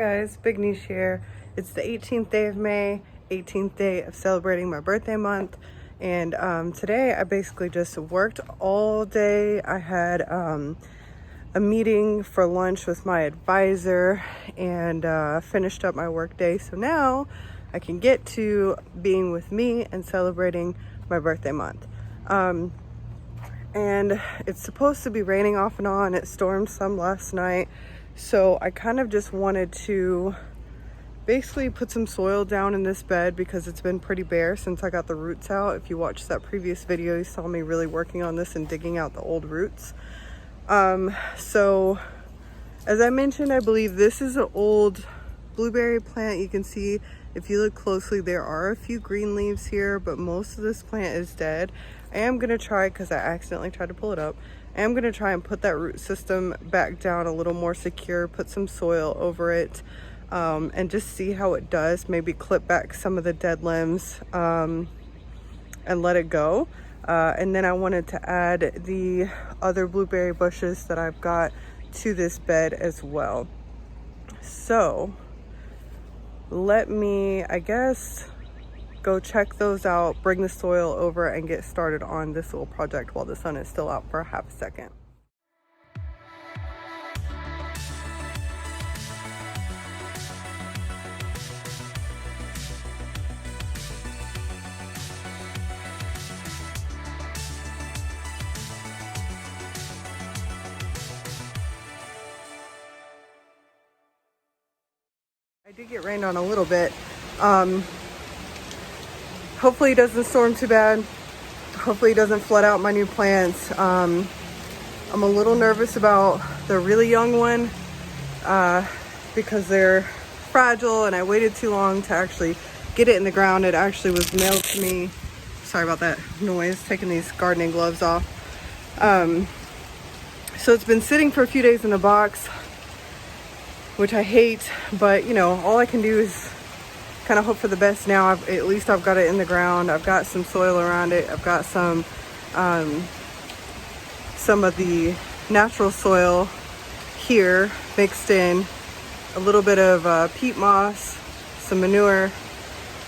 Guys, Big Niche here. It's the 18th day of May, 18th day of celebrating my birthday month, and today I basically just worked all day. I had a meeting for lunch with my advisor and finished up my work day, so now I can get to being with me and celebrating my birthday month. And it's supposed to be raining off and on. It stormed some last night, so I kind of just wanted to basically put some soil down in this bed because it's been pretty bare since I got the roots out. If you watched that previous video, you saw me really working on this and digging out the old roots. So as I mentioned, I believe this is an old blueberry plant. You can see if you look closely, there are a few green leaves here, but most of this plant is dead. I am gonna try, because I accidentally tried to pull it up, I am gonna try and put that root system back down a little more secure, put some soil over it, and just see how it does. Maybe clip back some of the dead limbs and let it go. And then I wanted to add the other blueberry bushes that I've got to this bed as well. So let me, I guess, go check those out, bring the soil over, and get started on this little project while the sun is still out for a half a second. I did get rained on a little bit. Hopefully it doesn't storm too bad. Hopefully it doesn't flood out my new plants. I'm a little nervous about the really young one because they're fragile and I waited too long to actually get it in the ground. It actually was mailed to me. Sorry about that noise, taking these gardening gloves off. So it's been sitting for a few days in the box, which I hate, but you know, all I can do is kind of hope for the best now. At least I've got it in the ground. I've got some soil around it. I've got some of the natural soil here mixed in, a little bit of peat moss, some manure,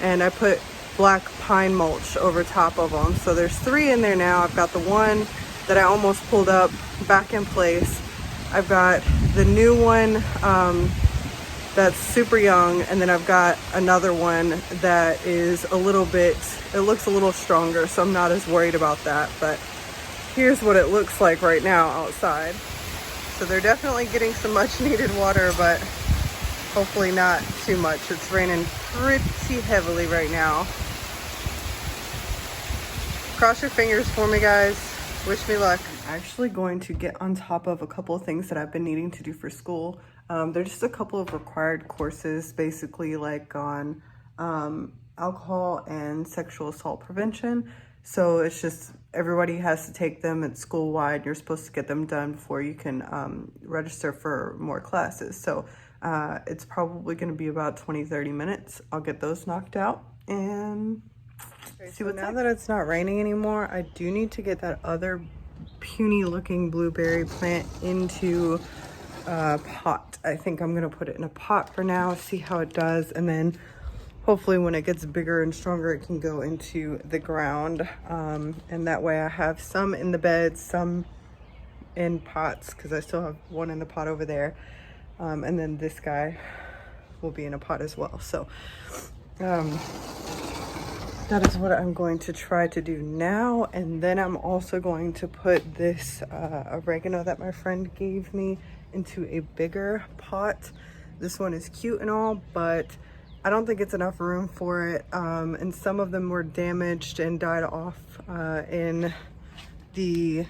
and I put black pine mulch over top of them. So there's 3 in there now. I've got the one that I almost pulled up back in place. I've got the new one that's super young, and then I've got another one that is a little bit, it looks a little stronger, so I'm not as worried about that. But here's what it looks like right now outside. So they're definitely getting some much needed water, but hopefully not too much. It's raining pretty heavily right now. Cross your fingers for me, guys. Wish me luck. I'm actually going to get on top of a couple of things that I've been needing to do for school. There's just a couple of required courses, basically like on alcohol and sexual assault prevention. So it's just, everybody has to take them. It's school-wide. You're supposed to get them done before you can register for more classes. So it's probably going to be about 20-30 minutes. I'll get those knocked out and see what. Now that it's not raining anymore, I do need to get that other puny looking blueberry plant into a pot. I think I'm gonna put it in a pot for now, see how it does, and then hopefully when it gets bigger and stronger it can go into the ground, and that way I have some in the bed, some in pots, because I still have one in the pot over there, and then this guy will be in a pot as well. So that is what I'm going to try to do now. And then I'm also going to put this oregano that my friend gave me into a bigger pot. This one is cute and all, but I don't think it's enough room for it. And some of them were damaged and died off in the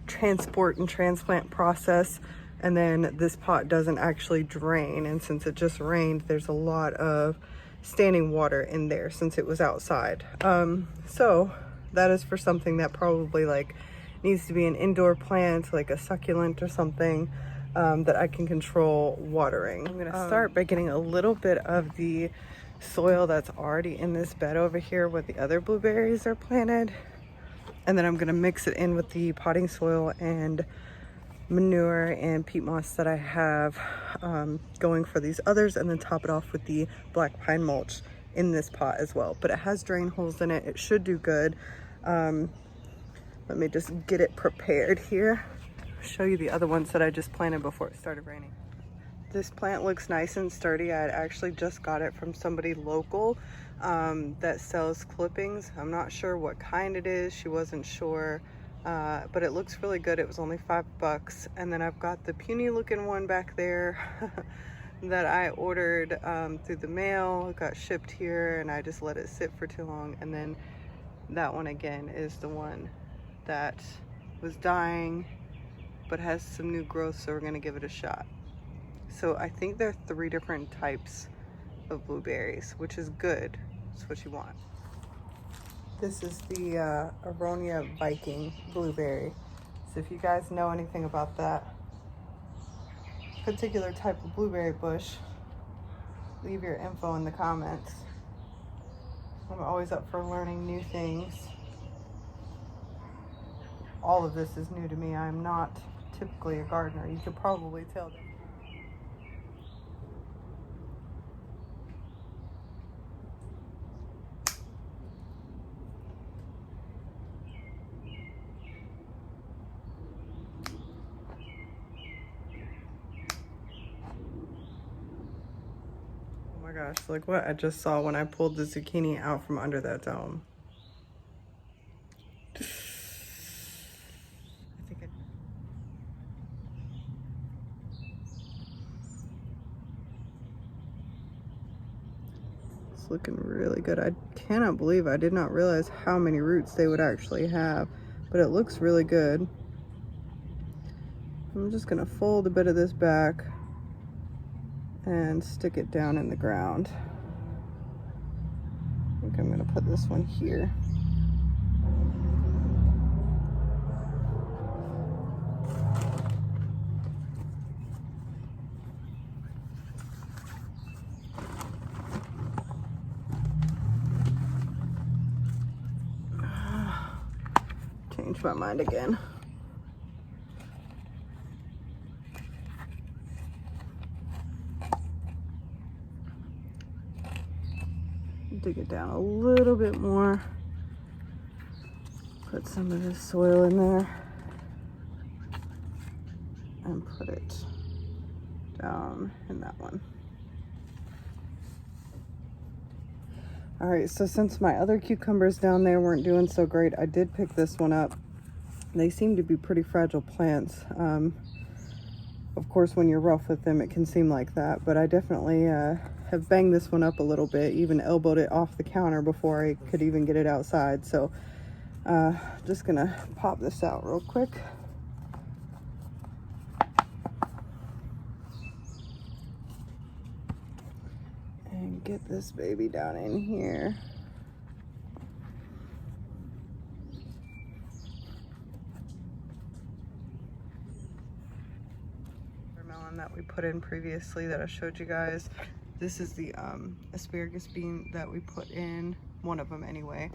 transport and transplant process. And then this pot doesn't actually drain. And since it just rained, there's a lot of standing water in there since it was outside. So that is for something that probably like needs to be an indoor plant, like a succulent or something, that I can control watering. I'm gonna start by getting a little bit of the soil that's already in this bed over here where the other blueberries are planted, and then I'm gonna mix it in with the potting soil and manure and peat moss that I have going for these others, and then top it off with the black pine mulch in this pot as well. But it has drain holes in it. It should do good. Let me just get it prepared here. Show you the other ones that I just planted before it started raining. This plant looks nice and sturdy. I actually just got it from somebody local that sells clippings. I'm not sure what kind it is. She wasn't sure, but it looks really good. It was only $5. And then I've got the puny looking one back there that I ordered through the mail. It got shipped here and I just let it sit for too long. And then that one again is the one that was dying but has some new growth, so we're gonna give it a shot. So I think there are 3 different types of blueberries, which is good. It's what you want. This is the Aronia Viking blueberry. So if you guys know anything about that particular type of blueberry bush, leave your info in the comments. I'm always up for learning new things. All of this is new to me. I'm not typically a gardener. You could probably tell that. Oh my gosh, look what I just saw when I pulled the zucchini out from under that dome. It's looking really good. I cannot believe I did not realize how many roots they would actually have, but it looks really good. I'm just gonna fold a bit of this back and stick it down in the ground. I think I'm gonna put this one here. Changed my mind again. Dig it down a little bit more. Put some of this soil in there and put it down in that one. All right, so since my other cucumbers down there weren't doing so great, I did pick this one up. They seem to be pretty fragile plants. Of course, when you're rough with them, it can seem like that, but I definitely have banged this one up a little bit, even elbowed it off the counter before I could even get it outside. So just gonna pop this out real quick. And get this baby down in here. Melon that we put in previously that I showed you guys. This is the asparagus bean that we put in, one of them anyway.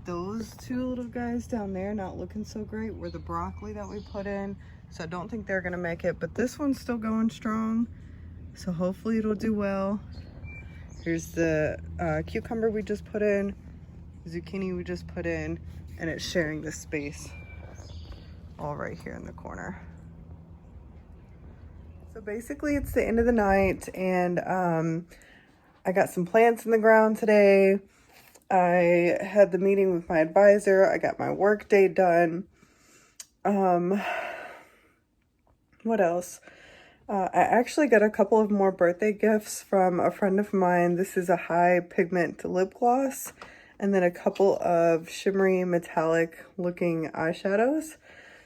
Those 2 little guys down there not looking so great were the broccoli that we put in, so I don't think they're gonna make it, but this one's still going strong, so hopefully it'll do well. Here's the cucumber we just put in, zucchini we just put in, and it's sharing this space all right here in the corner. So basically it's the end of the night, and I got some plants in the ground today. I had the meeting with my advisor. I got my work day done. What else? I actually got a couple of more birthday gifts from a friend of mine. This is a high pigment lip gloss, and then a couple of shimmery metallic looking eyeshadows.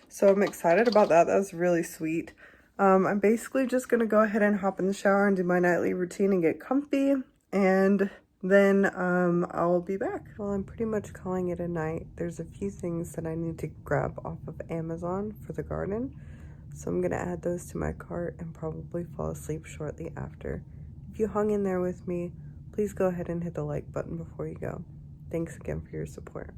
So I'm excited about that. That was really sweet. I'm basically just gonna go ahead and hop in the shower and do my nightly routine and get comfy, and then I'll be back. Well, I'm pretty much calling it a night. There's a few things that I need to grab off of Amazon for the garden, so I'm gonna add those to my cart and probably fall asleep shortly after. If you hung in there with me, please go ahead and hit the like button before you go. Thanks again for your support.